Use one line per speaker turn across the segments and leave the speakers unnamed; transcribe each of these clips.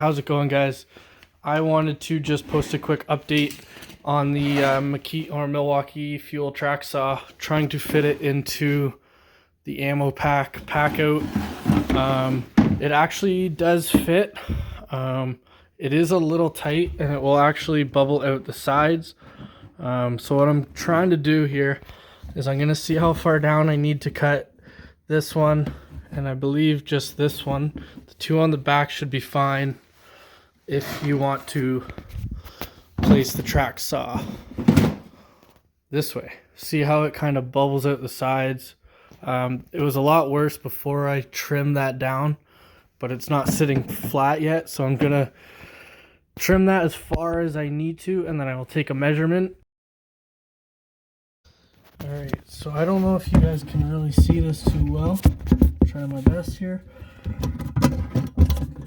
How's it going, guys? I wanted to just post a quick update on the Milwaukee fuel track saw, trying to fit it into the ammo pack PACKOUT. It actually does fit. It is a little tight and it will actually bubble out the sides. So what I'm trying to do here is I'm going to see how far down I need to cut this one, and I believe just this one. The two on the back should be fine if you want to place the track saw this way. See how it kind of bubbles out the sides. It was a lot worse before I trimmed that down, but it's not sitting flat yet, so I'm gonna trim that as far as I need to, and then I will take a measurement. Alright, so I don't know if you guys can really see this too well. I'm trying my best here.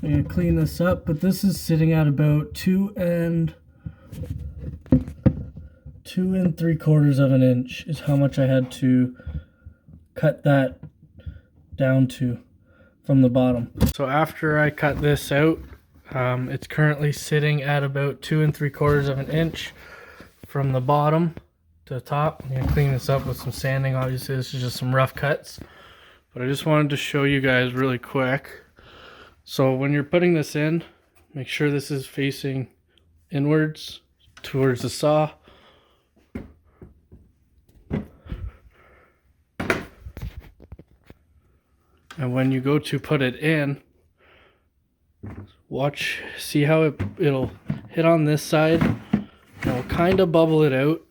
I'm gonna clean this up, but this is sitting at about 2 3/4 of an inch is how much I had to cut that down to from the bottom. So after I cut this out, it's currently sitting at about 2 3/4 of an inch from the bottom to the top. I'm gonna clean this up with some sanding. Obviously this is just some rough cuts, but I just wanted to show you guys really quick. So when you're putting this in, make sure this is facing inwards towards the saw. And when you go to put it in, see how it'll hit on this side. It'll kind of bubble it out,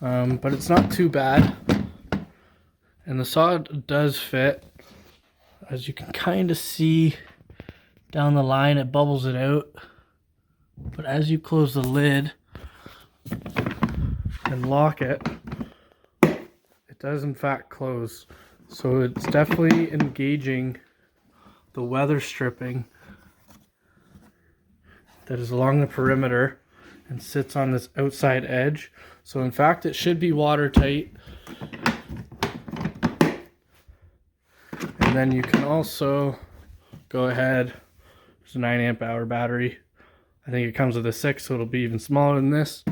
but it's not too bad. And the saw does fit. As you can kind of see down the line, it bubbles it out. But as you close the lid and lock it, it does in fact close. So it's definitely engaging the weather stripping that is along the perimeter and sits on this outside edge. So in fact, it should be watertight. And then you can also go ahead, there's a 9 amp hour battery. I think it comes with a 6, so it'll be even smaller than this.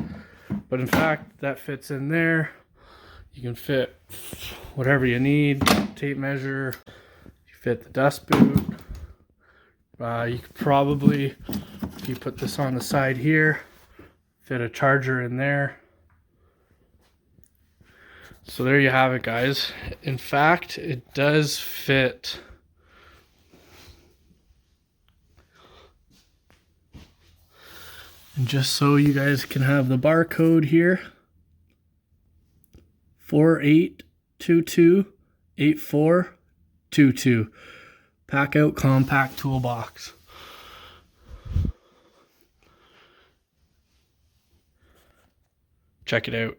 But in fact, that fits in there. You can fit whatever you need, tape measure, you fit the dust boot. You could probably, if you put this on the side here, fit a charger in there. So there you have it, guys. In fact, it does fit. And just so you guys can have the barcode here, 48228422 PACKOUT compact toolbox. Check it out.